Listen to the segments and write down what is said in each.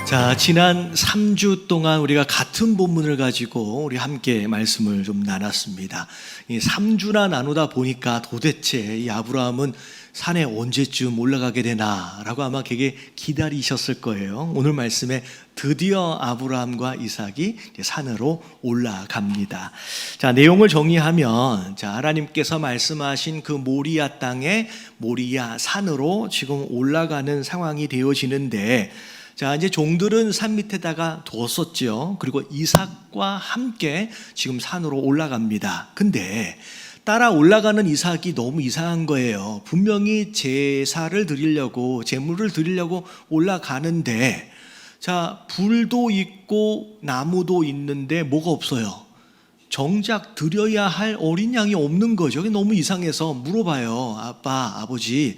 자, 지난 3주 동안 우리가 같은 본문을 가지고 우리 함께 말씀을 좀 나눴습니다. 이 3주나 나누다 보니까 도대체 이 아브라함은 산에 언제쯤 올라가게 되나라고 아마 되게 기다리셨을 거예요. 오늘 말씀에 드디어 아브라함과 이삭이 산으로 올라갑니다. 자, 내용을 정리하면, 자, 하나님께서 말씀하신 그 모리아 땅에 모리아 산으로 지금 올라가는 상황이 되어지는데, 자, 이제 종들은 산 밑에다가 두었었죠. 그리고 이삭과 함께 지금 산으로 올라갑니다. 근데 따라 올라가는 이삭이 너무 이상한 거예요. 분명히 제사를 드리려고, 제물을 드리려고 올라가는데, 자, 불도 있고 나무도 있는데 뭐가 없어요. 정작 드려야 할 어린 양이 없는 거죠. 너무 이상해서 물어봐요. 아빠, 아버지,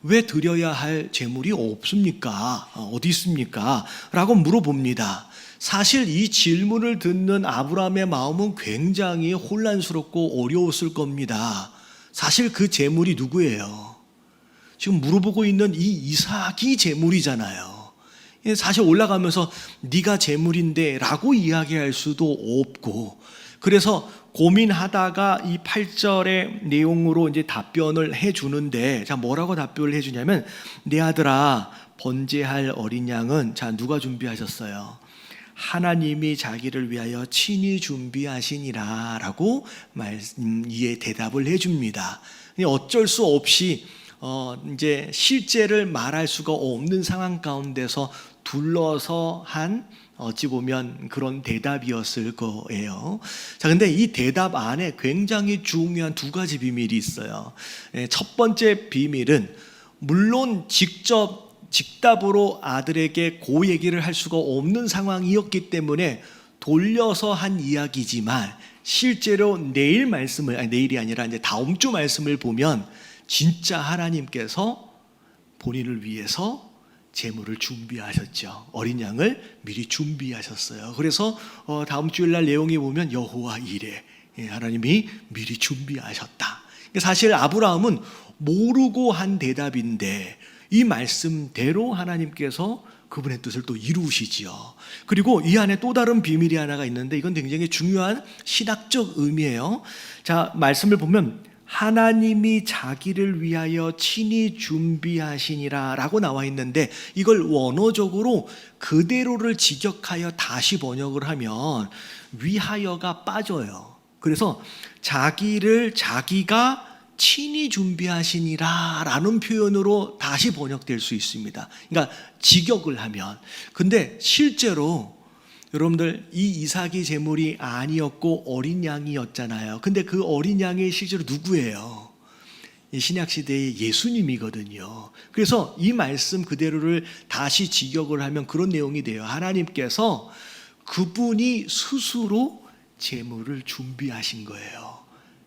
왜 드려야 할 제물이 없습니까? 어디 있습니까? 라고 물어봅니다. 사실 이 질문을 듣는 아브라함의 마음은 굉장히 혼란스럽고 어려웠을 겁니다. 사실 그 제물이 누구예요? 지금 물어보고 있는 이 이삭이 제물이잖아요. 사실 올라가면서 네가 제물인데 라고 이야기할 수도 없고, 그래서 고민하다가 이 8절의 내용으로 이제 답변을 해주는데, 자, 뭐라고 답변을 해주냐면, 내 아들아, 번제할 어린 양은, 자, 누가 준비하셨어요? 하나님이 자기를 위하여 친히 준비하시니라 라고 이에 대답을 해줍니다. 어쩔 수 없이 이제 실제를 말할 수가 없는 상황 가운데서 둘러서 한, 어찌 보면 그런 대답이었을 거예요. 자, 근데 이 대답 안에 굉장히 중요한 두 가지 비밀이 있어요. 첫 번째 비밀은, 물론 직접 직답으로 아들에게 그 얘기를 할 수가 없는 상황이었기 때문에 돌려서 한 이야기지만, 실제로 내일이 아니라 이제 다음 주 말씀을 보면 진짜 하나님께서 본인을 위해서 제물을 준비하셨죠. 어린 양을 미리 준비하셨어요. 그래서 다음 주일날 내용에 보면 여호와 이레, 하나님이 미리 준비하셨다. 사실 아브라함은 모르고 한 대답인데 이 말씀대로 하나님께서 그분의 뜻을 또 이루시지요. 그리고 이 안에 또 다른 비밀이 하나가 있는데, 이건 굉장히 중요한 신학적 의미예요. 자, 말씀을 보면 하나님이 자기를 위하여 친히 준비하시니라 라고 나와 있는데, 이걸 원어적으로 그대로를 직역하여 다시 번역을 하면 위하여가 빠져요. 그래서 자기가 친히 준비하시니라 라는 표현으로 다시 번역될 수 있습니다. 그러니까 직역을 하면. 근데 실제로 여러분들, 이 이삭이 제물이 아니었고 어린 양이었잖아요. 근데 그 어린 양이 실제로 누구예요? 신약시대의 예수님이거든요. 그래서 이 말씀 그대로를 다시 직역을 하면 그런 내용이 돼요. 하나님께서 그분이 스스로 제물을 준비하신 거예요.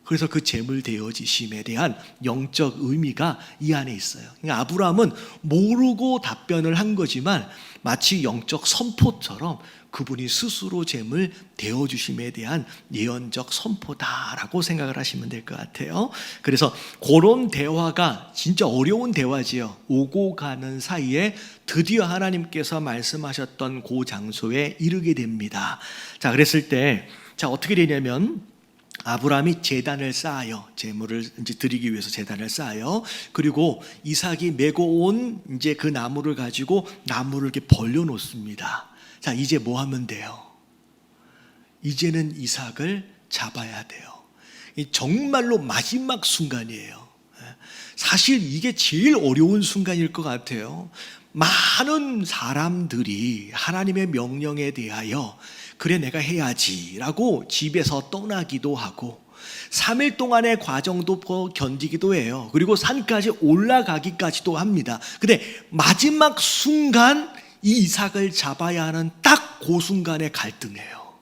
그래서 그 제물 되어지심에 대한 영적 의미가 이 안에 있어요. 그러니까 아브라함은 모르고 답변을 한 거지만 마치 영적 선포처럼 그분이 스스로 제물 되어주심에 대한 예언적 선포다라고 생각을 하시면 될 것 같아요. 그래서 그런 대화가 진짜 어려운 대화지요. 오고 가는 사이에 드디어 하나님께서 말씀하셨던 그 장소에 이르게 됩니다. 자, 그랬을 때, 자, 어떻게 되냐면, 아브라함이 제단을 쌓아요. 제물을 이제 드리기 위해서 제단을 쌓아요. 그리고 이삭이 메고 온 이제 그 나무를 가지고 나무를 이렇게 벌려 놓습니다. 자, 이제 뭐 하면 돼요? 이제는 이삭을 잡아야 돼요. 정말로 마지막 순간이에요. 사실 이게 제일 어려운 순간일 것 같아요. 많은 사람들이 하나님의 명령에 대하여 그래 내가 해야지 라고 집에서 떠나기도 하고 3일 동안의 과정도 견디기도 해요. 그리고 산까지 올라가기까지도 합니다. 근데 마지막 순간 이 이삭을 잡아야 하는 딱 그 순간에 갈등해요.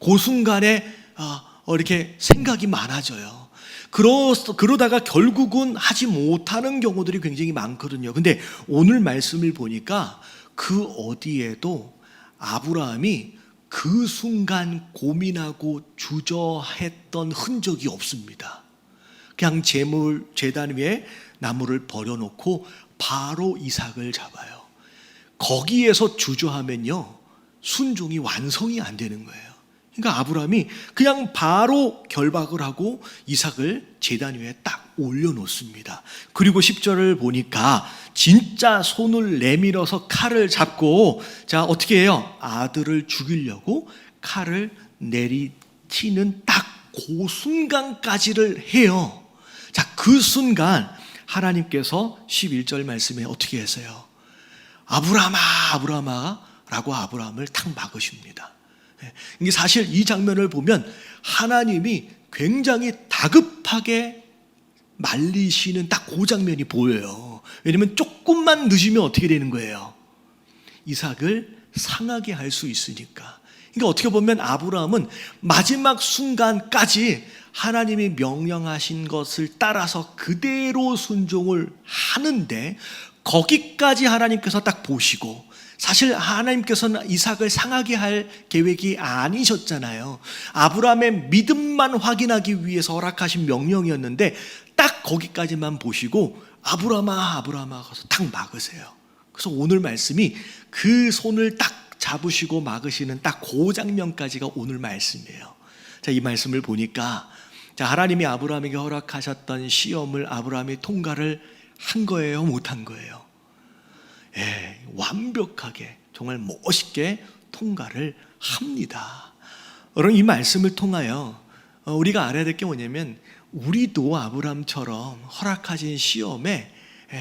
그 순간에 이렇게 생각이 많아져요. 그러다가 결국은 하지 못하는 경우들이 굉장히 많거든요. 근데 오늘 말씀을 보니까 그 어디에도 아브라함이 그 순간 고민하고 주저했던 흔적이 없습니다. 그냥 제단 위에 나무를 버려놓고 바로 이삭을 잡아요. 거기에서 주저하면요, 순종이 완성이 안 되는 거예요. 그러니까 아브라함이 그냥 바로 결박을 하고 이삭을 제단 위에 딱 올려놓습니다. 그리고 10절을 보니까 진짜 손을 내밀어서 칼을 잡고, 자, 어떻게 해요? 아들을 죽이려고 칼을 내리치는 딱 그 순간까지를 해요. 자, 그 순간 하나님께서 11절 말씀에 어떻게 했어요? 아브라함아, 아브라함아 라고 아브라함을 탁 막으십니다. 이게 사실 이 장면을 보면 하나님이 굉장히 다급하게 말리시는 딱 그 장면이 보여요. 왜냐하면 조금만 늦으면 어떻게 되는 거예요? 이삭을 상하게 할 수 있으니까. 그러니까 어떻게 보면 아브라함은 마지막 순간까지 하나님이 명령하신 것을 따라서 그대로 순종을 하는데, 거기까지 하나님께서 딱 보시고, 사실 하나님께서는 이삭을 상하게 할 계획이 아니셨잖아요. 아브라함의 믿음만 확인하기 위해서 허락하신 명령이었는데 딱 거기까지만 보시고 아브라함아, 아브라함아 가서 딱 막으세요. 그래서 오늘 말씀이 그 손을 딱 잡으시고 막으시는 딱 그 장면까지가 오늘 말씀이에요. 자, 이 말씀을 보니까, 자, 하나님이 아브라함에게 허락하셨던 시험을 아브라함이 통과를 한 거예요, 못한 거예요? 예, 완벽하게 정말 멋있게 통과를 합니다. 여러분, 이 말씀을 통하여 우리가 알아야 될 게 뭐냐면, 우리도 아브라함처럼 허락하신 시험에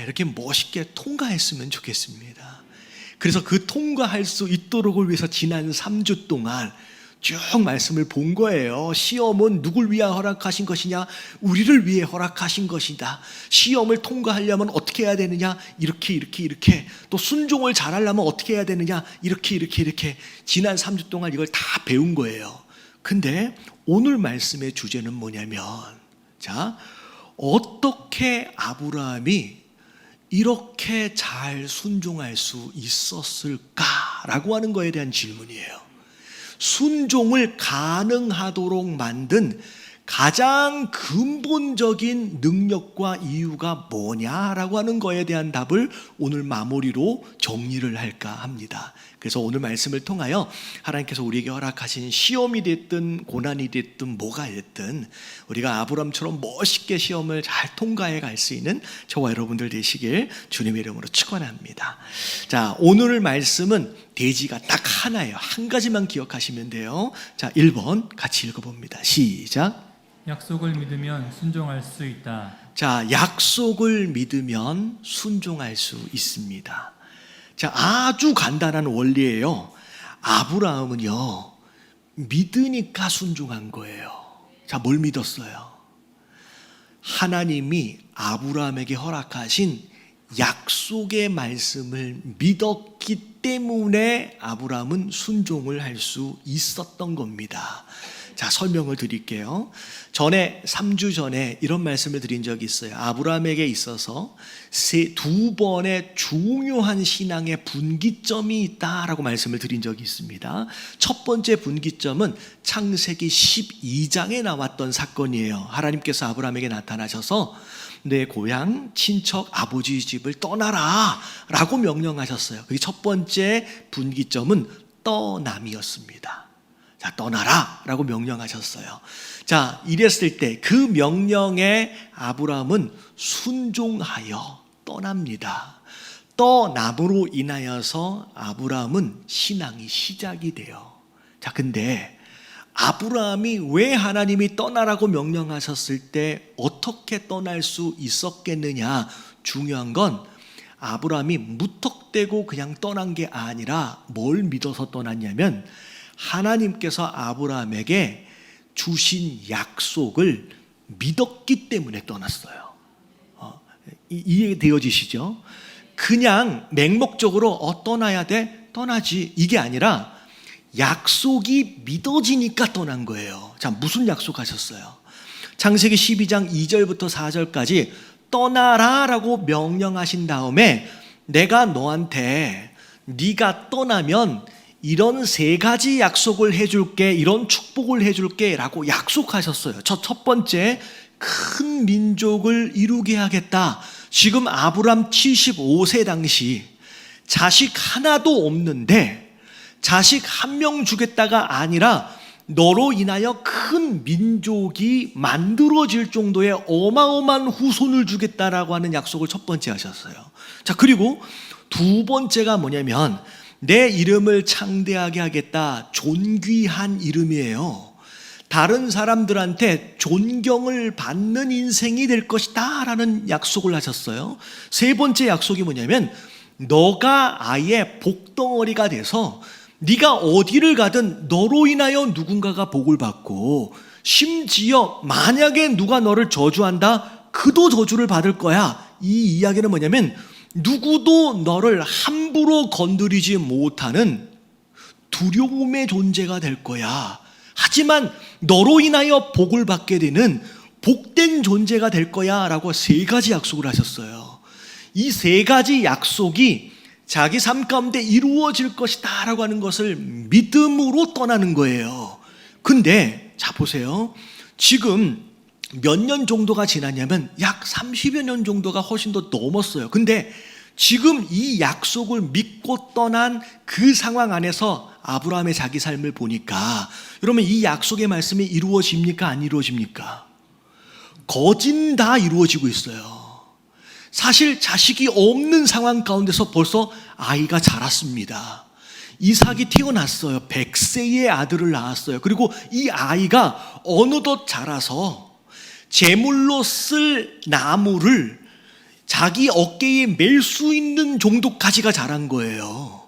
이렇게 멋있게 통과했으면 좋겠습니다. 그래서 그 통과할 수 있도록을 위해서 지난 3주 동안 쭉 말씀을 본 거예요. 시험은 누굴 위해 허락하신 것이냐? 우리를 위해 허락하신 것이다. 시험을 통과하려면 어떻게 해야 되느냐? 이렇게. 또 순종을 잘하려면 어떻게 해야 되느냐? 이렇게. 지난 3주 동안 이걸 다 배운 거예요. 근데 오늘 말씀의 주제는 뭐냐면, 자, 어떻게 아브라함이 이렇게 잘 순종할 수 있었을까라고 하는 거에 대한 질문이에요. 순종을 가능하도록 만든 가장 근본적인 능력과 이유가 뭐냐라고 하는 거에 대한 답을 오늘 마무리로 정리를 할까 합니다. 그래서 오늘 말씀을 통하여 하나님께서 우리에게 허락하신 시험이 됐든 고난이 됐든 뭐가 됐든 우리가 아브라함처럼 멋있게 시험을 잘 통과해 갈 수 있는 저와 여러분들 되시길 주님의 이름으로 축원합니다. 자, 오늘 말씀은 대지가 딱 하나예요. 한 가지만 기억하시면 돼요. 자, 1번 같이 읽어봅니다. 시작. 약속을 믿으면 순종할 수 있다. 자, 약속을 믿으면 순종할 수 있습니다. 자, 아주 간단한 원리예요. 아브라함은요, 믿으니까 순종한 거예요. 자, 뭘 믿었어요? 하나님이 아브라함에게 허락하신 약속의 말씀을 믿었기 때문에 아브라함은 순종을 할 수 있었던 겁니다. 자, 설명을 드릴게요. 3주 전에 이런 말씀을 드린 적이 있어요. 아브라함에게 있어서 두 번의 중요한 신앙의 분기점이 있다라고 말씀을 드린 적이 있습니다. 첫 번째 분기점은 창세기 12장에 나왔던 사건이에요. 하나님께서 아브라함에게 나타나셔서 내 고향, 친척, 아버지 집을 떠나라 라고 명령하셨어요. 그게 첫 번째 분기점은 떠남이었습니다. 자, 떠나라 라고 명령하셨어요. 자, 이랬을 때 그 명령에 아브라함은 순종하여 떠납니다. 떠남으로 인하여서 아브라함은 신앙이 시작이 돼요. 자, 근데 아브라함이 왜 하나님이 떠나라고 명령하셨을 때 어떻게 떠날 수 있었겠느냐? 중요한 건 아브라함이 무턱대고 그냥 떠난 게 아니라 뭘 믿어서 떠났냐면 하나님께서 아브라함에게 주신 약속을 믿었기 때문에 떠났어요. 이해되어지시죠? 그냥 맹목적으로 떠나야 돼? 떠나지. 이게 아니라 약속이 믿어지니까 떠난 거예요. 자, 무슨 약속하셨어요? 창세기 12장 2절부터 4절까지 떠나라 라고 명령하신 다음에 내가 너한테 네가 떠나면 이런 3가지 약속을 해줄게, 이런 축복을 해줄게 라고 약속하셨어요. 첫 번째, 큰 민족을 이루게 하겠다. 지금 아브람 75세 당시 자식 하나도 없는데 자식 한 명 주겠다가 아니라 너로 인하여 큰 민족이 만들어질 정도의 어마어마한 후손을 주겠다라고 하는 약속을 첫 번째 하셨어요. 자, 그리고 두 번째가 뭐냐면 내 이름을 창대하게 하겠다. 존귀한 이름이에요. 다른 사람들한테 존경을 받는 인생이 될 것이다 라는 약속을 하셨어요. 세 번째 약속이 뭐냐면 너가 아예 복덩어리가 돼서 네가 어디를 가든 너로 인하여 누군가가 복을 받고 심지어 만약에 누가 너를 저주한다 그도 저주를 받을 거야. 이 이야기는 뭐냐면 누구도 너를 함부로 건드리지 못하는 두려움의 존재가 될 거야. 하지만 너로 인하여 복을 받게 되는 복된 존재가 될 거야 라고 세 가지 약속을 하셨어요. 이 세 가지 약속이 자기 삶 가운데 이루어질 것이다 라고 하는 것을 믿음으로 떠나는 거예요. 근데 자 보세요. 지금 몇 년 정도가 지났냐면 약 30여 년 정도가 훨씬 더 넘었어요. 근데 지금 이 약속을 믿고 떠난 그 상황 안에서 아브라함의 자기 삶을 보니까 여러분 이 약속의 말씀이 이루어집니까? 안 이루어집니까? 거진 다 이루어지고 있어요. 사실 자식이 없는 상황 가운데서 벌써 아이가 자랐습니다. 이삭이 태어났어요. 100세의 아들을 낳았어요. 그리고 이 아이가 어느덧 자라서 제물로 쓸 나무를 자기 어깨에 멜 수 있는 정도까지가 자란 거예요.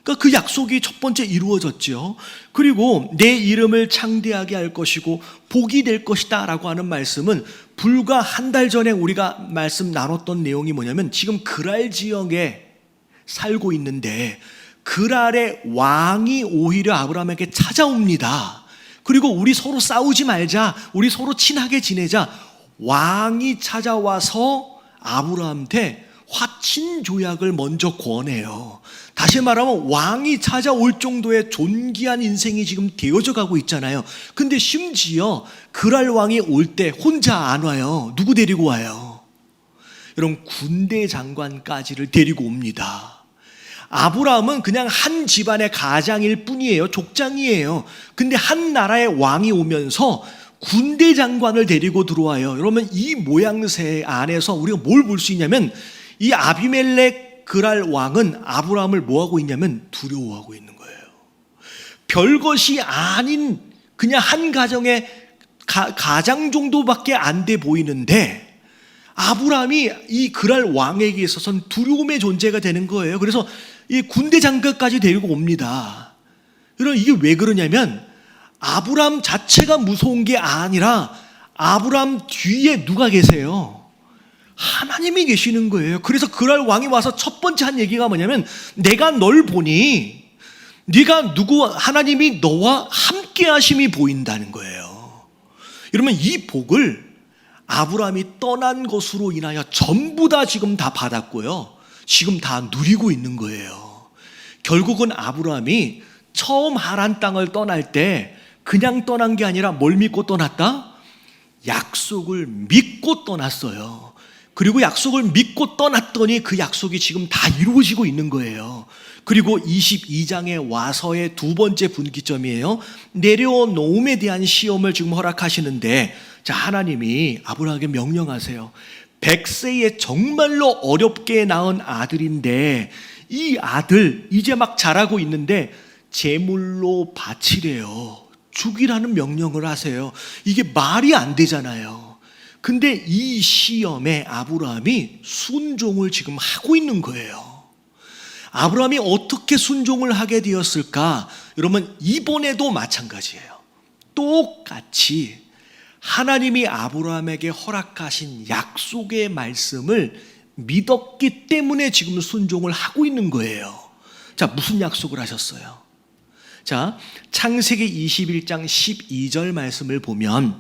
그러니까 그 약속이 첫 번째 이루어졌죠. 그리고 내 이름을 창대하게 할 것이고 복이 될 것이다 라고 하는 말씀은 불과 한 달 전에 우리가 말씀 나눴던 내용이 뭐냐면 지금 그랄 지역에 살고 있는데 그랄의 왕이 오히려 아브라함에게 찾아옵니다. 그리고 우리 서로 싸우지 말자, 우리 서로 친하게 지내자. 왕이 찾아와서 아브라함한테 화친 조약을 먼저 권해요. 다시 말하면 왕이 찾아올 정도의 존귀한 인생이 지금 되어져 가고 있잖아요. 근데 심지어 그랄 왕이 올 때 혼자 안 와요. 누구 데리고 와요? 여러분 군대 장관까지를 데리고 옵니다. 아브라함은 그냥 한 집안의 가장일 뿐이에요. 족장이에요. 근데 한 나라의 왕이 오면서 군대 장관을 데리고 들어와요. 여러분 이 모양새 안에서 우리가 뭘 볼 수 있냐면 이 아비멜렉 그랄 왕은 아브라함을 뭐하고 있냐면 두려워하고 있는 거예요. 별것이 아닌 그냥 한 가정의 가장 정도밖에 안 돼 보이는데 아브라함이 이 그랄 왕에게 있어서는 두려움의 존재가 되는 거예요. 그래서 이 군대 장관까지 데리고 옵니다. 여러분 이게 왜 그러냐면 아브라함 자체가 무서운 게 아니라 아브라함 뒤에 누가 계세요? 하나님이 계시는 거예요. 그래서 그랄 왕이 와서 첫 번째 한 얘기가 뭐냐면 내가 널 보니 네가 누구 하나님이 너와 함께 하심이 보인다는 거예요. 여러분 이 복을 아브라함이 떠난 것으로 인하여 전부 다 지금 다 받았고요. 지금 다 누리고 있는 거예요. 결국은 아브라함이 처음 하란 땅을 떠날 때 그냥 떠난 게 아니라 뭘 믿고 떠났다? 약속을 믿고 떠났어요. 그리고 약속을 믿고 떠났더니 그 약속이 지금 다 이루어지고 있는 거예요. 그리고 22장에 와서의 두 번째 분기점이에요. 내려놓음에 대한 시험을 지금 허락하시는데 자 하나님이 아브라함에게 명령하세요. 100세에 정말로 어렵게 낳은 아들인데 이 아들 이제 막 자라고 있는데 제물로 바치래요. 죽이라는 명령을 하세요. 이게 말이 안 되잖아요. 근데 이 시험에 아브라함이 순종을 지금 하고 있는 거예요. 아브라함이 어떻게 순종을 하게 되었을까? 여러분 이번에도 마찬가지예요. 똑같이 하나님이 아브라함에게 허락하신 약속의 말씀을 믿었기 때문에 지금 순종을 하고 있는 거예요. 자, 무슨 약속을 하셨어요? 자, 창세기 21장 12절 말씀을 보면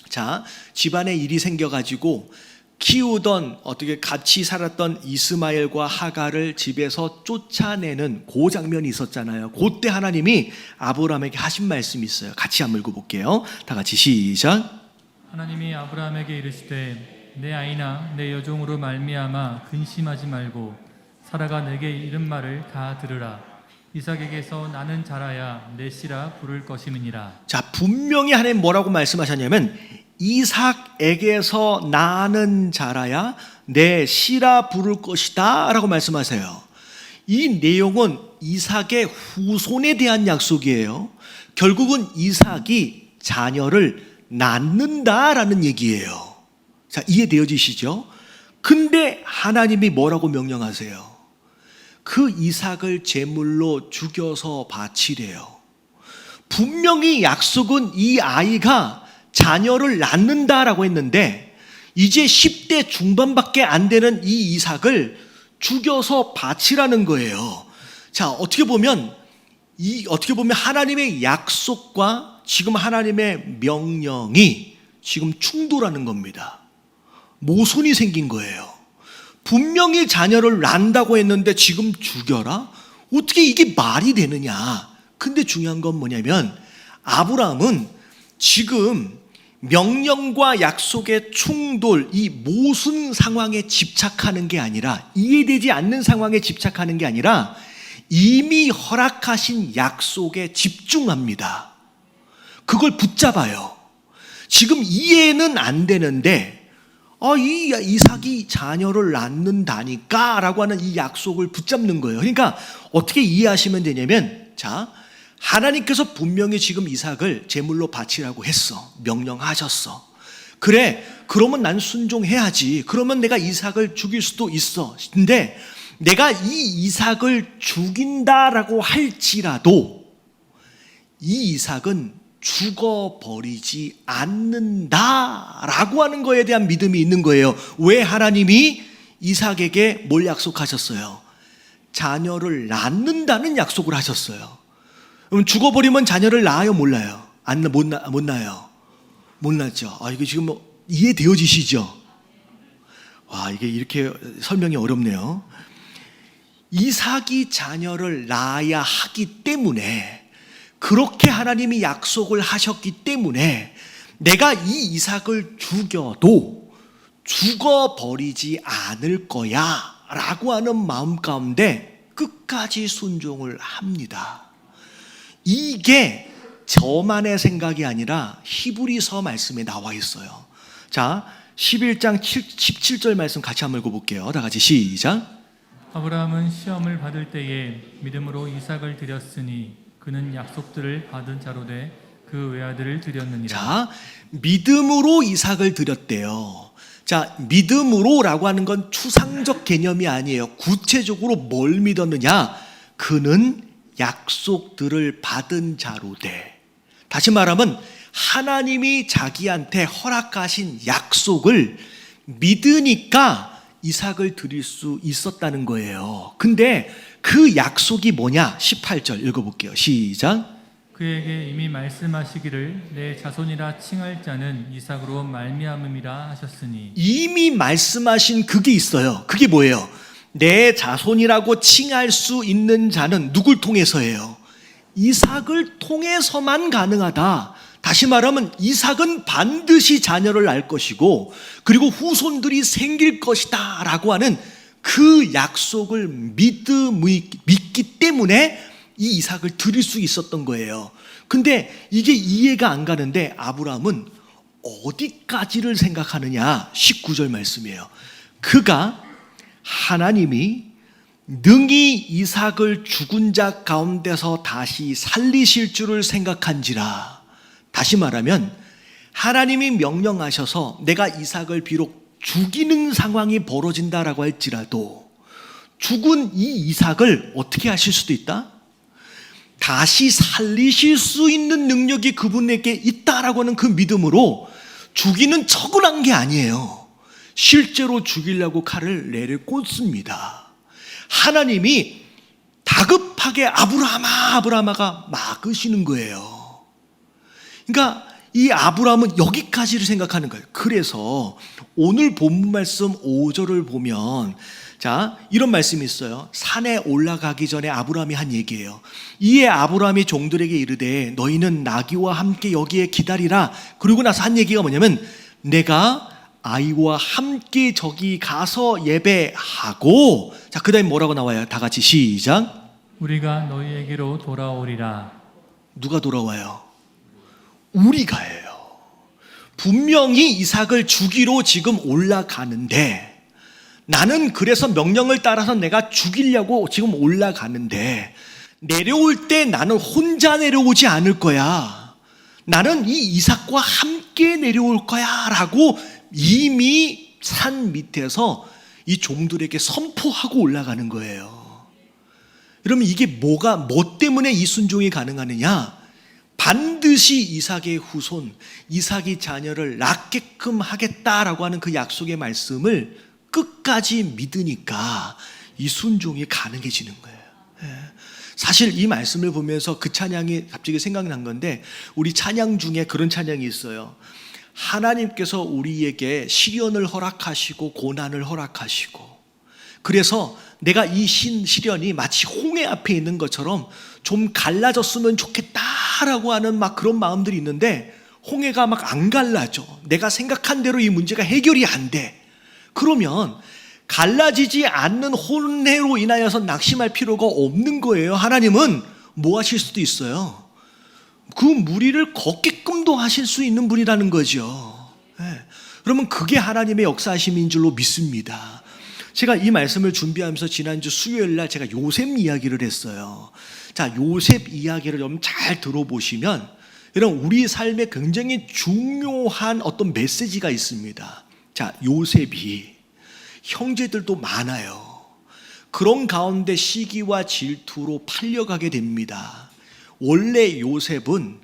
자, 집안에 일이 생겨가지고 키우던 어떻게 같이 살았던 이스마엘과 하갈을 집에서 쫓아내는 그 장면이 있었잖아요. 그때 하나님이 아브라함에게 하신 말씀이 있어요. 같이 한번 읽어볼게요. 다 같이 시작. 하나님이 아브라함에게 이르시되 내 아이나 내 여종으로 말미암아 근심하지 말고 사라가 내게 이른 말을 다 들으라. 이삭에게서 나는 자라야 내 씨라 부를 것임이니라. 자, 분명히 하나님 뭐라고 말씀하셨냐면 이삭에게서 나는 자라야 내 씨라 부를 것이다 라고 말씀하세요. 이 내용은 이삭의 후손에 대한 약속이에요. 결국은 이삭이 자녀를 낳는다라는 얘기예요. 자, 이해되어지시죠? 근데 하나님이 뭐라고 명령하세요? 그 이삭을 제물로 죽여서 바치래요. 분명히 약속은 이 아이가 자녀를 낳는다라고 했는데 이제 10대 중반밖에 안 되는 이 이삭을 죽여서 바치라는 거예요. 자, 어떻게 보면 하나님의 약속과 지금 하나님의 명령이 지금 충돌하는 겁니다. 모순이 생긴 거예요. 분명히 자녀를 낳는다고 했는데 지금 죽여라? 어떻게 이게 말이 되느냐? 근데 중요한 건 뭐냐면 아브라함은 지금 명령과 약속의 충돌, 이 모순 상황에 집착하는 게 아니라, 이해되지 않는 상황에 집착하는 게 아니라 이미 허락하신 약속에 집중합니다. 그걸 붙잡아요. 지금 이해는 안 되는데 이 이삭이 자녀를 낳는다니까 라고 하는 이 약속을 붙잡는 거예요. 그러니까 어떻게 이해하시면 되냐면, 자, 하나님께서 분명히 지금 이삭을 제물로 바치라고 했어. 명령하셨어. 그래, 그러면 난 순종해야지. 그러면 내가 이삭을 죽일 수도 있어. 근데 내가 이 이삭을 죽인다라고 할지라도 이 이삭은 죽어버리지 않는다라고 하는 거에 대한 믿음이 있는 거예요. 왜 하나님이 이삭에게 뭘 약속하셨어요? 자녀를 낳는다는 약속을 하셨어요. 그럼 죽어버리면 자녀를 낳아요, 못 낳아요? 못 낳아요. 못 낳죠. 이거 지금 이해되어지시죠? 와, 이게 이렇게 설명이 어렵네요. 이삭이 자녀를 낳아야 하기 때문에, 그렇게 하나님이 약속을 하셨기 때문에 내가 이 이삭을 죽여도 죽어버리지 않을 거야 라고 하는 마음 가운데 끝까지 순종을 합니다. 이게 저만의 생각이 아니라 히브리서 말씀에 나와 있어요. 자, 11장 17절 말씀 같이 한번 읽어볼게요. 다 같이 시작. 아브라함은 시험을 받을 때에 믿음으로 이삭을 드렸으니 그는 약속들을 받은 자로 돼 그 외아들을 드렸느니라. 자, 믿음으로 이삭을 드렸대요. 자, 믿음으로라고 하는 건 추상적 개념이 아니에요. 구체적으로 뭘 믿었느냐? 그는 약속들을 받은 자로 돼. 다시 말하면 하나님이 자기한테 허락하신 약속을 믿으니까 이삭을 드릴 수 있었다는 거예요. 근데 그 약속이 뭐냐? 18절 읽어볼게요. 시작. 그에게 이미 말씀하시기를 내 자손이라 칭할 자는 이삭으로 말미암음이라 하셨으니. 이미 말씀하신 그게 있어요. 그게 뭐예요? 내 자손이라고 칭할 수 있는 자는 누굴 통해서예요? 이삭을 통해서만 가능하다. 다시 말하면 이삭은 반드시 자녀를 낳을 것이고 그리고 후손들이 생길 것이다 라고 하는 그 약속을 믿기 때문에 이 이삭을 드릴 수 있었던 거예요. 근데 이게 이해가 안 가는데 아브라함은 어디까지를 생각하느냐? 19절 말씀이에요. 그가 하나님이 능히 이삭을 죽은 자 가운데서 다시 살리실 줄을 생각한지라. 다시 말하면 하나님이 명령하셔서 내가 이삭을 비록 죽이는 상황이 벌어진다라고 할지라도 죽은 이 이삭을 어떻게 하실 수도 있다? 다시 살리실 수 있는 능력이 그분에게 있다라고 하는 그 믿음으로 죽이는 척을 한 게 아니에요. 실제로 죽이려고 칼을 내려꽂습니다. 하나님이 다급하게 아브라함아가 막으시는 거예요. 그러니까 이 아브라함은 여기까지를 생각하는 거예요. 그래서 오늘 본문 말씀 5절을 보면 자, 이런 말씀이 있어요. 산에 올라가기 전에 아브라함이 한 얘기예요. 이에 아브라함이 종들에게 이르되 너희는 나귀와 함께 여기에 기다리라. 그리고 나서 한 얘기가 뭐냐면 내가 아이와 함께 저기 가서 예배하고, 자, 그 다음에 뭐라고 나와요? 다 같이 시작. 우리가 너희에게로 돌아오리라. 누가 돌아와요? 우리가예요. 분명히 이삭을 죽이러 지금 올라가는데, 나는 그래서 명령을 따라서 내가 죽이려고 지금 올라가는데, 내려올 때 나는 혼자 내려오지 않을 거야. 나는 이 이삭과 함께 내려올 거야 라고 이미 산 밑에서 이 종들에게 선포하고 올라가는 거예요. 여러분, 이게 뭐 때문에 이 순종이 가능하느냐? 반드시 이삭의 후손, 이삭의 자녀를 낳게끔 하겠다라고 하는 그 약속의 말씀을 끝까지 믿으니까 이 순종이 가능해지는 거예요. 사실 이 말씀을 보면서 그 찬양이 갑자기 생각난 건데, 우리 찬양 중에 그런 찬양이 있어요. 하나님께서 우리에게 시련을 허락하시고 고난을 허락하시고, 그래서 내가 이 시련이 마치 홍해 앞에 있는 것처럼 좀 갈라졌으면 좋겠다라고 하는 막 그런 마음들이 있는데, 홍해가 막 안 갈라져. 내가 생각한 대로 이 문제가 해결이 안 돼. 그러면 갈라지지 않는 혼해로 인하여서 낙심할 필요가 없는 거예요. 하나님은 뭐 하실 수도 있어요. 그 무리를 걷게끔도 하실 수 있는 분이라는 거죠. 그러면 그게 하나님의 역사하심인 줄로 믿습니다. 제가 이 말씀을 준비하면서 지난주 수요일 날 제가 요셉 이야기를 했어요. 자, 요셉 이야기를 여러분 잘 들어보시면, 여러분 우리 삶에 굉장히 중요한 어떤 메시지가 있습니다. 자, 요셉이 형제들도 많아요. 그런 가운데 시기와 질투로 팔려가게 됩니다. 원래 요셉은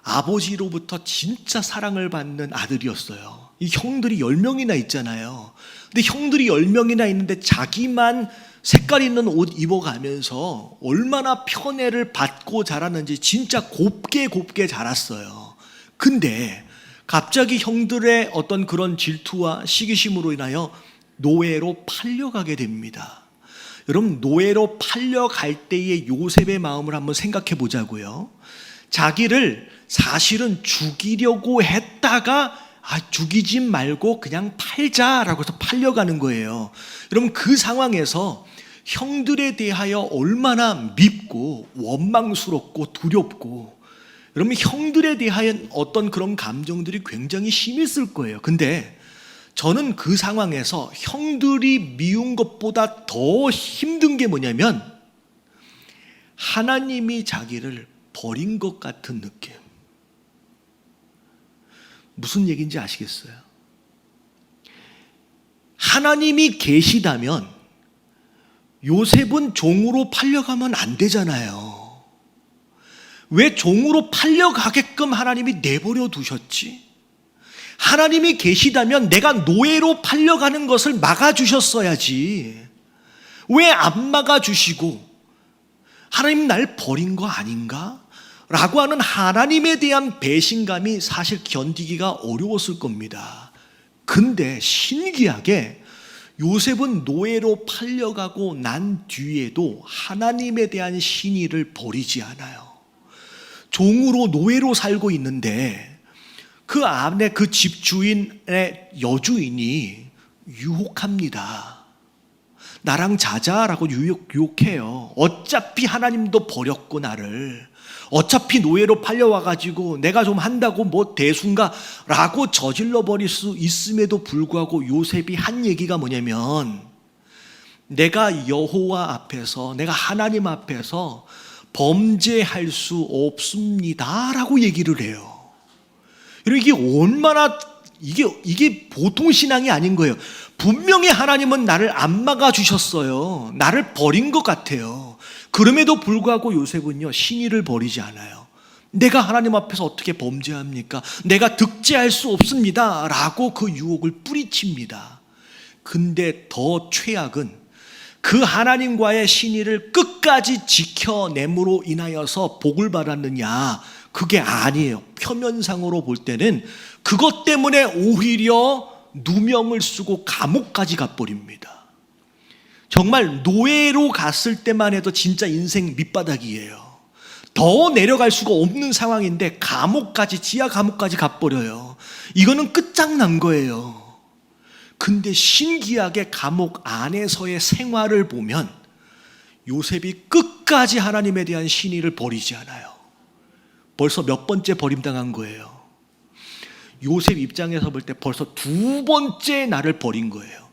아버지로부터 진짜 사랑을 받는 아들이었어요. 이 형들이 10명이나 있잖아요. 근데 형들이 10명이나 있는데 자기만 색깔 있는 옷 입어가면서 얼마나 편애를 받고 자랐는지 진짜 곱게 자랐어요. 근데 갑자기 형들의 어떤 그런 질투와 시기심으로 인하여 노예로 팔려가게 됩니다. 여러분, 노예로 팔려갈 때의 요셉의 마음을 한번 생각해 보자고요. 자기를 사실은 죽이려고 했다가 죽이지 말고 그냥 팔자라고 해서 팔려가는 거예요. 여러분, 그 상황에서 형들에 대하여 얼마나 밉고 원망스럽고 두렵고, 여러분 형들에 대한 어떤 그런 감정들이 굉장히 심했을 거예요. 근데 저는 그 상황에서 형들이 미운 것보다 더 힘든 게 뭐냐면, 하나님이 자기를 버린 것 같은 느낌. 무슨 얘기인지 아시겠어요? 하나님이 계시다면 요셉은 종으로 팔려가면 안 되잖아요. 왜 종으로 팔려가게끔 하나님이 내버려 두셨지? 하나님이 계시다면 내가 노예로 팔려가는 것을 막아주셨어야지. 왜 안 막아주시고, 하나님 날 버린 거 아닌가? 라고 하는 하나님에 대한 배신감이 사실 견디기가 어려웠을 겁니다. 근데 신기하게 요셉은 노예로 팔려가고 난 뒤에도 하나님에 대한 신의를 버리지 않아요. 종으로 노예로 살고 있는데 그 안에 그 집주인의 여주인이 유혹합니다. 나랑 자자라고 유혹해요. 어차피 하나님도 버렸고 나를, 어차피 노예로 팔려와가지고 내가 좀 한다고 뭐 대수인가 라고 저질러 버릴 수 있음에도 불구하고 요셉이 한 얘기가 뭐냐면, 내가 여호와 앞에서, 내가 하나님 앞에서 범죄할 수 없습니다 라고 얘기를 해요. 이게 얼마나, 이게 보통 신앙이 아닌 거예요. 분명히 하나님은 나를 안 막아주셨어요. 나를 버린 것 같아요. 그럼에도 불구하고 요셉은요, 신의를 버리지 않아요. 내가 하나님 앞에서 어떻게 범죄합니까? 내가 득죄할 수 없습니다 라고 그 유혹을 뿌리칩니다. 근데 더 최악은 그 하나님과의 신의를 끝까지 지켜냄으로 인하여서 복을 받았느냐? 그게 아니에요. 표면상으로 볼 때는 그것 때문에 오히려 누명을 쓰고 감옥까지 가버립니다. 정말 노예로 갔을 때만 해도 진짜 인생 밑바닥이에요. 더 내려갈 수가 없는 상황인데 감옥까지, 지하 감옥까지 가버려요. 이거는 끝장난 거예요. 근데 신기하게 감옥 안에서의 생활을 보면 요셉이 끝까지 하나님에 대한 신의를 버리지 않아요. 벌써 몇 번째 버림당한 거예요. 요셉 입장에서 볼 때 벌써 두 번째 나를 버린 거예요.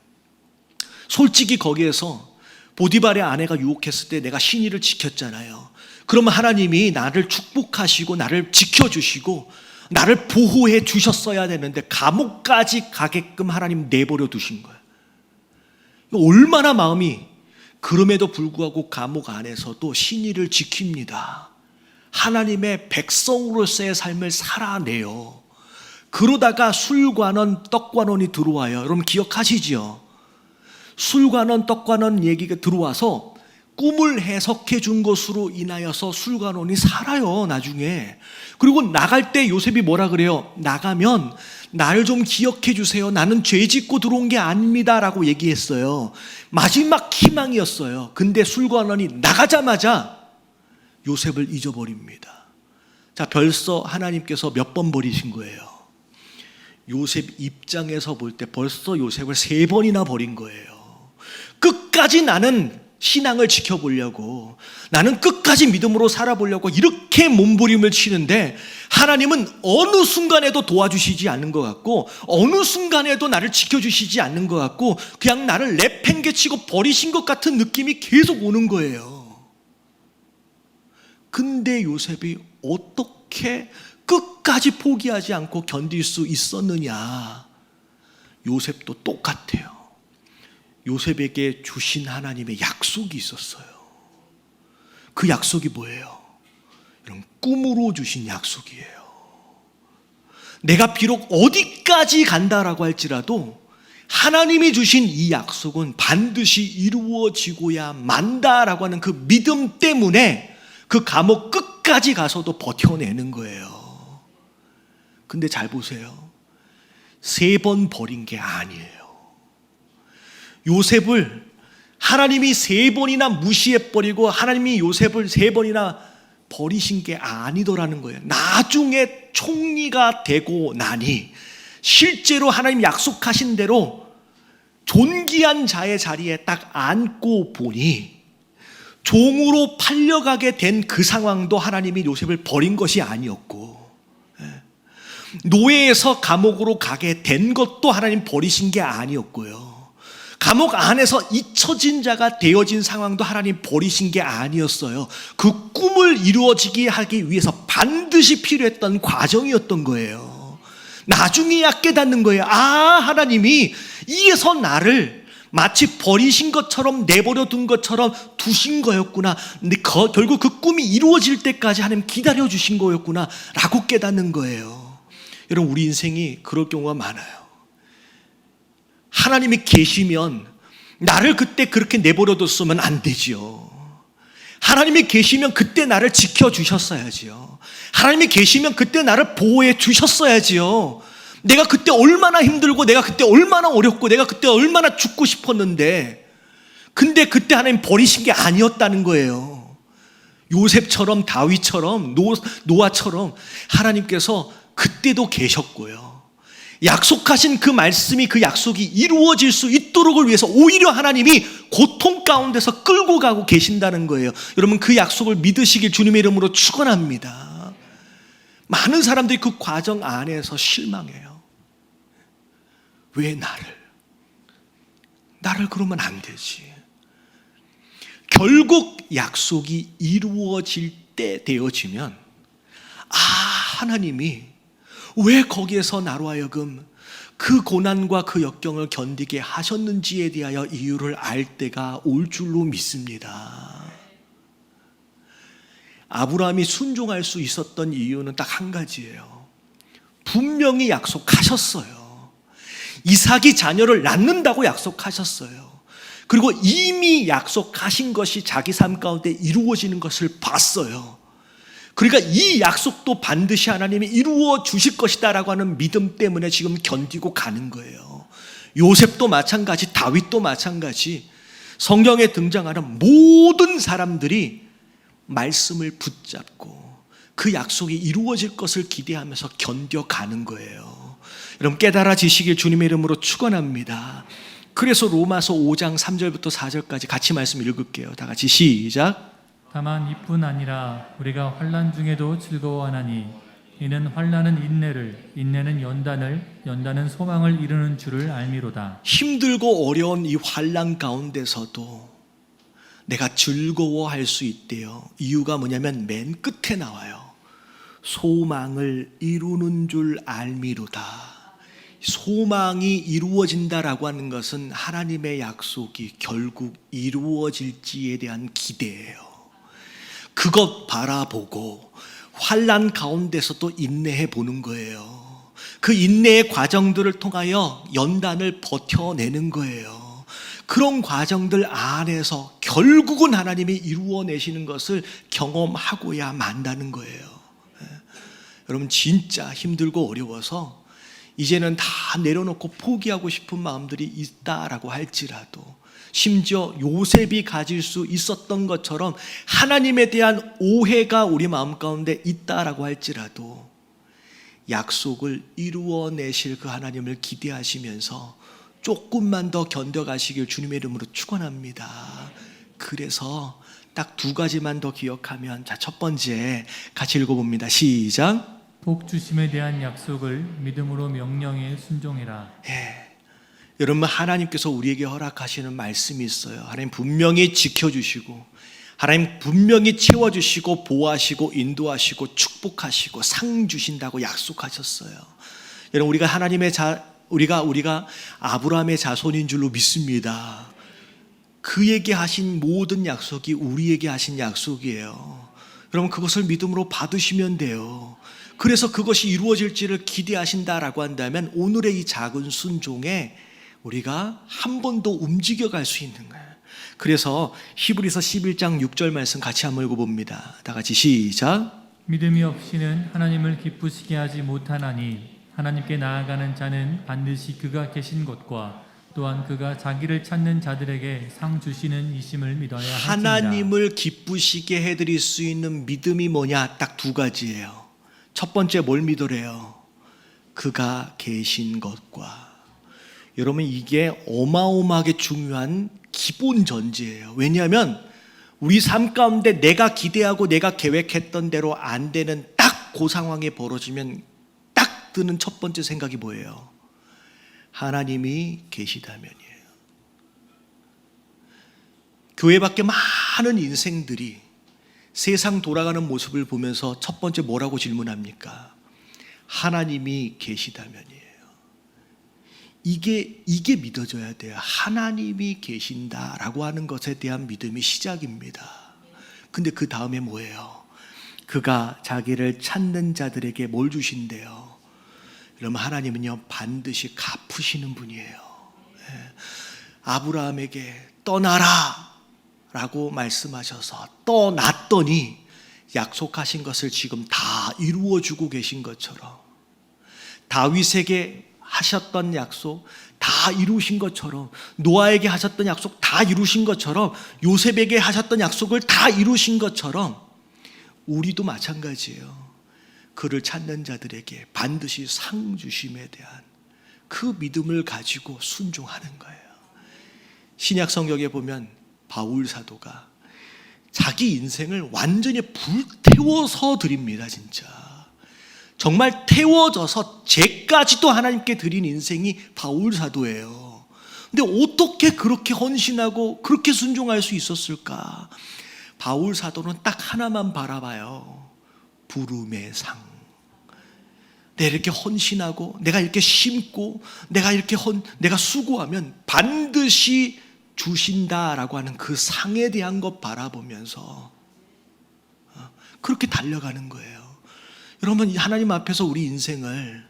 솔직히 거기에서 보디발의 아내가 유혹했을 때 내가 신의를 지켰잖아요. 그러면 하나님이 나를 축복하시고 나를 지켜주시고 나를 보호해 주셨어야 되는데 감옥까지 가게끔 하나님 내버려 두신 거예요. 얼마나 마음이, 그럼에도 불구하고 감옥 안에서도 신의를 지킵니다. 하나님의 백성으로서의 삶을 살아내요. 그러다가 술관원, 떡관원이 들어와요. 여러분 기억하시지요? 술관원, 떡관원 얘기가 들어와서 꿈을 해석해 준 것으로 인하여서 술관원이 살아요, 나중에. 그리고 나갈 때 요셉이 뭐라 그래요? 나가면 나를 좀 기억해 주세요. 나는 죄 짓고 들어온 게 아닙니다. 라고 얘기했어요. 마지막 희망이었어요. 근데 술관원이 나가자마자 요셉을 잊어버립니다. 자, 벌써 하나님께서 몇 번 버리신 거예요? 요셉 입장에서 볼 때 벌써 요셉을 3번이나 버린 거예요. 끝까지 나는 신앙을 지켜보려고, 나는 끝까지 믿음으로 살아보려고 이렇게 몸부림을 치는데 하나님은 어느 순간에도 도와주시지 않는 것 같고 어느 순간에도 나를 지켜주시지 않는 것 같고 그냥 나를 내팽개치고 버리신 것 같은 느낌이 계속 오는 거예요. 근데 요셉이 어떻게 끝까지 포기하지 않고 견딜 수 있었느냐? 요셉도 똑같아요. 요셉에게 주신 하나님의 약속이 있었어요. 그 약속이 뭐예요? 이런 꿈으로 주신 약속이에요. 내가 비록 어디까지 간다라고 할지라도 하나님이 주신 이 약속은 반드시 이루어지고야 만다라고 하는 그 믿음 때문에 그 감옥 끝까지 가서도 버텨내는 거예요. 근데 잘 보세요. 3번 버린 게 아니에요. 요셉을 하나님이 3번이나 무시해버리고 하나님이 요셉을 3번이나 버리신 게 아니더라는 거예요. 나중에 총리가 되고 나니 실제로 하나님 약속하신 대로 존귀한 자의 자리에 딱 앉고 보니 종으로 팔려가게 된 그 상황도 하나님이 요셉을 버린 것이 아니었고, 노예에서 감옥으로 가게 된 것도 하나님 버리신 게 아니었고요, 감옥 안에서 잊혀진 자가 되어진 상황도 하나님 버리신 게 아니었어요. 그 꿈을 이루어지게 하기 위해서 반드시 필요했던 과정이었던 거예요. 나중에야 깨닫는 거예요. 아, 하나님이 이에서 나를 마치 버리신 것처럼 내버려 둔 것처럼 두신 거였구나. 근데 결국 그 꿈이 이루어질 때까지 하나님 기다려 주신 거였구나 라고 깨닫는 거예요. 여러분, 우리 인생이 그럴 경우가 많아요. 하나님이 계시면 나를 그때 그렇게 내버려 뒀으면 안 되지요. 하나님이 계시면 그때 나를 지켜주셨어야지요. 하나님이 계시면 그때 나를 보호해 주셨어야지요. 내가 그때 얼마나 힘들고 내가 그때 얼마나 어렵고 내가 그때 얼마나 죽고 싶었는데, 근데 그때 하나님 버리신 게 아니었다는 거예요. 요셉처럼 다윗처럼 노아처럼 하나님께서 그때도 계셨고요, 약속하신 그 말씀이, 그 약속이 이루어질 수 있도록을 위해서 오히려 하나님이 고통 가운데서 끌고 가고 계신다는 거예요. 여러분, 그 약속을 믿으시길 주님의 이름으로 축원합니다. 많은 사람들이 그 과정 안에서 실망해요. 왜 나를 그러면 안 되지. 결국 약속이 이루어질 때 되어지면, 아, 하나님이 왜 거기에서 나로 하여금 그 고난과 그 역경을 견디게 하셨는지에 대하여 이유를 알 때가 올 줄로 믿습니다. 아브라함이 순종할 수 있었던 이유는 딱 한 가지예요. 분명히 약속하셨어요. 이삭이 자녀를 낳는다고 약속하셨어요. 그리고 이미 약속하신 것이 자기 삶 가운데 이루어지는 것을 봤어요. 그러니까 이 약속도 반드시 하나님이 이루어 주실 것이다 라고 하는 믿음 때문에 지금 견디고 가는 거예요. 요셉도 마찬가지, 다윗도 마찬가지, 성경에 등장하는 모든 사람들이 말씀을 붙잡고 그 약속이 이루어질 것을 기대하면서 견뎌가는 거예요. 여러분 깨달아지시길 주님의 이름으로 축원합니다. 그래서 로마서 5장 3절부터 4절까지 같이 말씀 읽을게요. 다 같이 시작. 다만 이뿐 아니라 우리가 환난 중에도 즐거워하나니 이는 환난은 인내를, 인내는 연단을, 연단은 소망을 이루는 줄을 알미로다. 힘들고 어려운 이 환난 가운데서도 내가 즐거워할 수 있대요. 이유가 뭐냐면 맨 끝에 나와요. 소망을 이루는 줄 알미로다. 소망이 이루어진다라고 하는 것은 하나님의 약속이 결국 이루어질지에 대한 기대예요. 그것 바라보고 환난 가운데서도 인내해 보는 거예요. 그 인내의 과정들을 통하여 연단을 버텨내는 거예요. 그런 과정들 안에서 결국은 하나님이 이루어내시는 것을 경험하고야 만다는 거예요. 여러분 진짜 힘들고 어려워서 이제는 다 내려놓고 포기하고 싶은 마음들이 있다라고 할지라도, 심지어 요셉이 가질 수 있었던 것처럼 하나님에 대한 오해가 우리 마음 가운데 있다라고 할지라도 약속을 이루어내실 그 하나님을 기대하시면서 조금만 더 견뎌가시길 주님의 이름으로 축원합니다. 그래서 딱 두 가지만 더 기억하면, 자, 첫 번째 같이 읽어봅니다. 시작. 복 주심에 대한 약속을 믿음으로 명령에 순종해라. 여러분 하나님께서 우리에게 허락하시는 말씀이 있어요. 하나님 분명히 지켜주시고, 하나님 분명히 채워주시고, 보호하시고, 인도하시고, 축복하시고, 상 주신다고 약속하셨어요. 여러분 우리가 하나님의 우리가 아브라함의 자손인 줄로 믿습니다. 그에게 하신 모든 약속이 우리에게 하신 약속이에요. 여러분 그것을 믿음으로 받으시면 돼요. 그래서 그것이 이루어질지를 기대하신다라고 한다면 오늘의 이 작은 순종에 우리가 한 번 더 움직여갈 수 있는 거예요. 그래서 히브리서 11장 6절 말씀 같이 한번 읽어봅니다. 다 같이 시작. 믿음이 없이는 하나님을 기쁘시게 하지 못하나니 하나님께 나아가는 자는 반드시 그가 계신 곳과 또한 그가 자기를 찾는 자들에게 상 주시는 이심을 믿어야 할지니라. 하나님을 기쁘시게 해드릴 수 있는 믿음이 뭐냐? 딱 두 가지예요. 첫 번째 뭘 믿으래요? 그가 계신 것과. 여러분 이게 어마어마하게 중요한 기본 전제예요. 왜냐하면 우리 삶 가운데 내가 기대하고 내가 계획했던 대로 안 되는 딱 그 상황이 벌어지면 딱 드는 첫 번째 생각이 뭐예요? 하나님이 계시다면이에요. 교회 밖에 많은 인생들이 세상 돌아가는 모습을 보면서 첫 번째 뭐라고 질문합니까? 하나님이 계시다면이에요. 이게 믿어져야 돼요. 하나님이 계신다라고 하는 것에 대한 믿음이 시작입니다. 근데 그 다음에 뭐예요? 그가 자기를 찾는 자들에게 뭘 주신대요? 여러분 하나님은요 반드시 갚으시는 분이에요. 아브라함에게 떠나라 라고 말씀하셔서 떠났더니 약속하신 것을 지금 다 이루어주고 계신 것처럼, 다윗에게 하셨던 약속 다 이루신 것처럼, 노아에게 하셨던 약속 다 이루신 것처럼, 요셉에게 하셨던 약속을 다 이루신 것처럼 우리도 마찬가지예요. 그를 찾는 자들에게 반드시 상 주심에 대한 그 믿음을 가지고 순종하는 거예요. 신약 성경에 보면 바울 사도가 자기 인생을 완전히 불태워서 드립니다. 진짜 정말 태워져서 죄까지도 하나님께 드린 인생이 바울 사도예요. 근데 어떻게 그렇게 헌신하고 그렇게 순종할 수 있었을까? 바울 사도는 딱 하나만 바라봐요. 부름의 상. 내가 이렇게 헌신하고 내가 이렇게 심고 내가 수고하면 반드시 주신다라고 하는 그 상에 대한 것 바라보면서 그렇게 달려가는 거예요. 여러분 하나님 앞에서 우리 인생을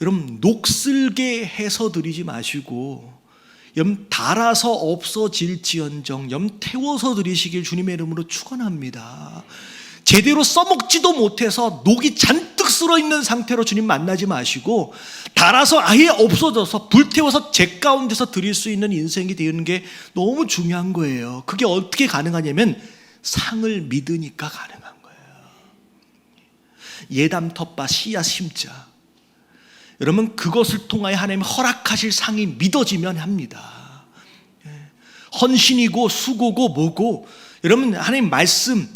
여러분 녹슬게 해서 드리지 마시고 달아서 없어질지언정 태워서 드리시길 주님의 이름으로 축원합니다. 제대로 써먹지도 못해서 녹이 잔뜩 쓸어있는 상태로 주님 만나지 마시고 달아서 아예 없어져서 불태워서 제 가운데서 드릴 수 있는 인생이 되는 게 너무 중요한 거예요. 그게 어떻게 가능하냐면 상을 믿으니까 가능한 거예요. 예담 텃밭 씨앗 심자. 여러분 그것을 통하여 하나님 허락하실 상이 믿어지면 합니다. 헌신이고 수고고 뭐고 여러분 하나님 말씀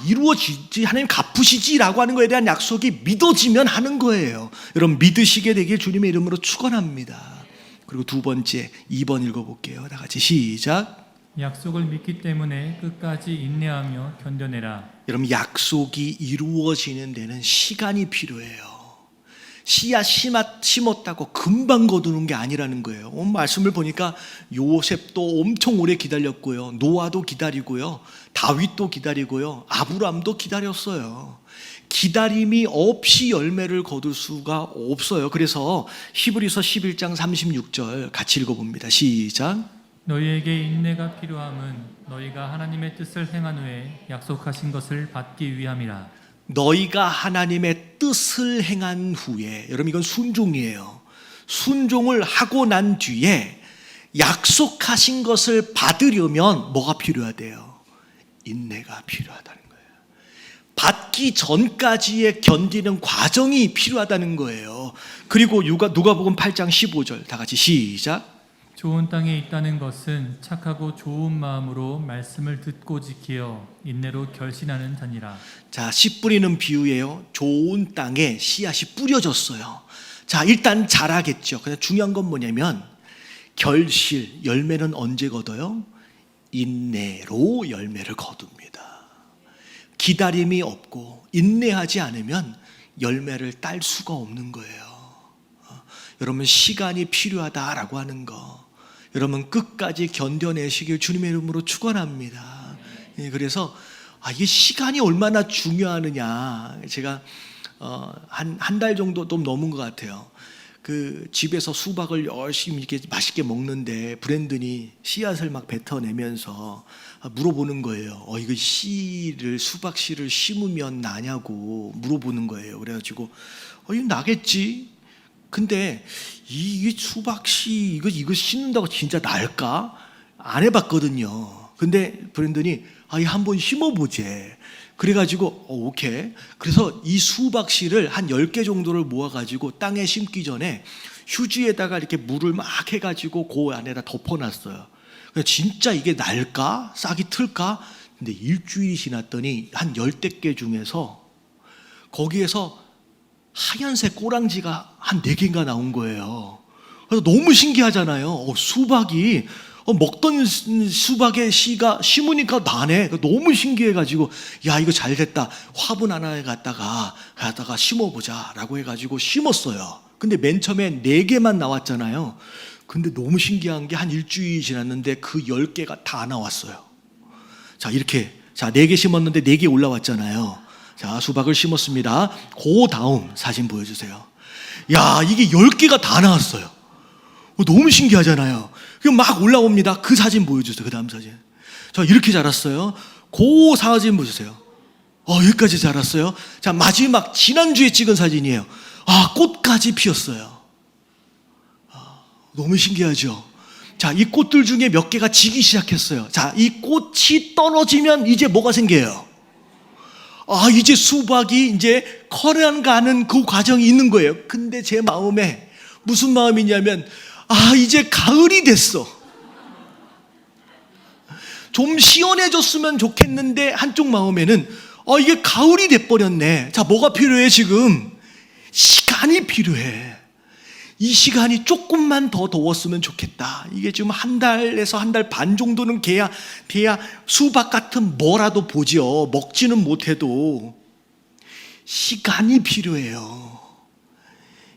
이루어지지 하나님 갚으시지라고 하는 거에 대한 약속이 믿어지면 하는 거예요. 여러분 믿으시게 되길 주님의 이름으로 축원합니다. 그리고 두 번째 2번 읽어볼게요. 다 같이 시작. 약속을 믿기 때문에 끝까지 인내하며 견뎌내라. 여러분 약속이 이루어지는 데는 시간이 필요해요. 씨앗 심었다고 금방 거두는 게 아니라는 거예요. 오늘 말씀을 보니까 요셉도 엄청 오래 기다렸고요. 노아도 기다리고요. 다윗도 기다리고요. 아브라함도 기다렸어요. 기다림이 없이 열매를 거둘 수가 없어요. 그래서 히브리서 11장 36절 같이 읽어봅니다. 시작. 너희에게 인내가 필요함은 너희가 하나님의 뜻을 행한 후에 약속하신 것을 받기 위함이라. 너희가 하나님의 뜻을 행한 후에, 여러분 이건 순종이에요. 순종을 하고 난 뒤에 약속하신 것을 받으려면 뭐가 필요하대요? 인내가 필요하다는 거예요. 받기 전까지의 견디는 과정이 필요하다는 거예요. 그리고 누가복음 8장 15절 다 같이 시작. 좋은 땅에 있다는 것은 착하고 좋은 마음으로 말씀을 듣고 지키어 인내로 결신하는 자니라. 자, 씨 뿌리는 비유예요. 좋은 땅에 씨앗이 뿌려졌어요. 자, 일단 자라겠죠. 그냥 중요한 건 뭐냐면 결실, 열매는 언제 거둬요? 인내로 열매를 거둡니다. 기다림이 없고 인내하지 않으면 열매를 딸 수가 없는 거예요. 여러분 시간이 필요하다라고 하는 거 여러분 끝까지 견뎌내시길 주님의 이름으로 축원합니다. 그래서 이게 시간이 얼마나 중요하느냐 제가 한 달 정도 좀 넘은 것 같아요. 그 집에서 수박을 열심히 이렇게 맛있게 먹는데 브랜든이 씨앗을 막 뱉어내면서 물어보는 거예요. 이거 수박 씨를 심으면 나냐고 물어보는 거예요. 그래가지고 이거 나겠지. 근데 이 수박씨 이거 심는다고 진짜 날까? 안 해봤거든요. 근데 브랜든이 한번 심어보재. 그래가지고 오케이. 그래서 이 수박씨를 한 10개 정도를 모아가지고 땅에 심기 전에 휴지에다가 이렇게 물을 막 해가지고 그 안에다 덮어놨어요. 진짜 이게 날까? 싹이 틀까? 근데 일주일이 지났더니 한 10개 중에서 거기에서 하얀색 꼬랑지가 한 4개인가 나온 거예요. 그래서 너무 신기하잖아요. 수박이 먹던 수박의 씨가 심으니까 나네. 너무 신기해가지고 이거 잘 됐다. 화분 하나에 갖다가 심어보자 라고 해가지고 심었어요. 근데 맨 처음에 4개만 나왔잖아요. 근데 너무 신기한 게 한 일주일이 지났는데 그 10개가 다 나왔어요. 자, 이렇게 4개 심었는데 4개 올라왔잖아요. 자, 수박을 심었습니다. 그 다음 사진 보여주세요. 이게 10개가 다 나왔어요. 너무 신기하잖아요. 그럼 막 올라옵니다. 그 사진 보여주세요. 그 다음 사진. 자, 이렇게 자랐어요. 그 사진 보여주세요. 여기까지 자랐어요. 자, 마지막 지난주에 찍은 사진이에요. 꽃까지 피었어요. 너무 신기하죠. 자, 이 꽃들 중에 몇 개가 지기 시작했어요. 자, 이 꽃이 떨어지면 이제 뭐가 생겨요? 이제 수박이 이제 커가는 그 과정이 있는 거예요. 근데 제 마음에 무슨 마음이냐면 이제 가을이 됐어. 좀 시원해졌으면 좋겠는데 한쪽 마음에는 이게 가을이 돼버렸네. 자, 뭐가 필요해 지금? 시간이 필요해. 이 시간이 조금만 더 더웠으면 좋겠다. 이게 지금 한 달에서 한 달 반 정도는 돼야 수박 같은 뭐라도 보지요. 먹지는 못해도 시간이 필요해요.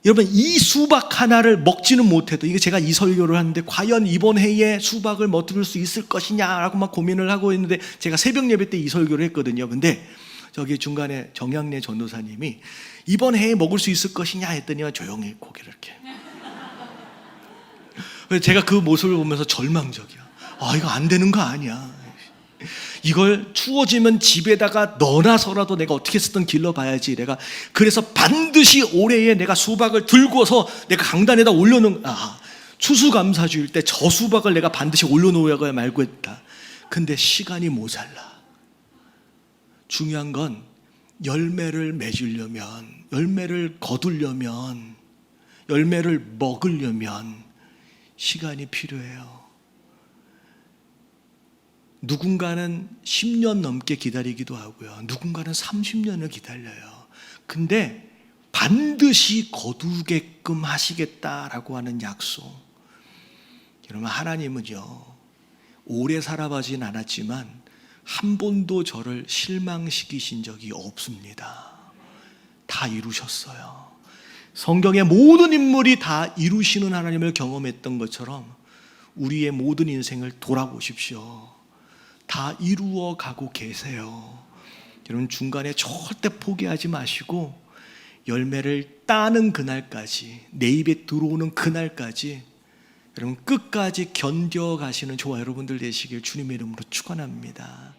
여러분 이 수박 하나를 먹지는 못해도 이게 제가 이 설교를 하는데 과연 이번 해에 수박을 먹을 수 있을 것이냐라고 막 고민을 하고 있는데 제가 새벽 예배 때 이 설교를 했거든요. 근데 저기 중간에 정양래 전도사님이 이번 해에 먹을 수 있을 것이냐 했더니 조용히 고개를 이렇게. 제가 그 모습을 보면서 절망적이야. 이거 안 되는 거 아니야. 이걸 추워지면 집에다가 넣어놔서라도 내가 어떻게 쓰든 길러봐야지. 내가 그래서 반드시 올해에 내가 수박을 들고서 내가 강단에다 올려놓은 추수감사주일 때 저 수박을 내가 반드시 올려놓아야 말고 했다. 근데 시간이 모자라. 중요한 건 열매를 맺으려면 열매를 거두려면 열매를 먹으려면 시간이 필요해요. 누군가는 10년 넘게 기다리기도 하고요. 누군가는 30년을 기다려요. 근데 반드시 거두게끔 하시겠다라고 하는 약속. 여러분, 하나님은요, 오래 살아보진 않았지만 한 번도 저를 실망시키신 적이 없습니다. 다 이루셨어요. 성경의 모든 인물이 다 이루시는 하나님을 경험했던 것처럼 우리의 모든 인생을 돌아보십시오. 다 이루어 가고 계세요. 여러분, 중간에 절대 포기하지 마시고 열매를 따는 그날까지, 내 입에 들어오는 그날까지 여러분 끝까지 견뎌가시는 저와 여러분들 되시길 주님의 이름으로 축원합니다.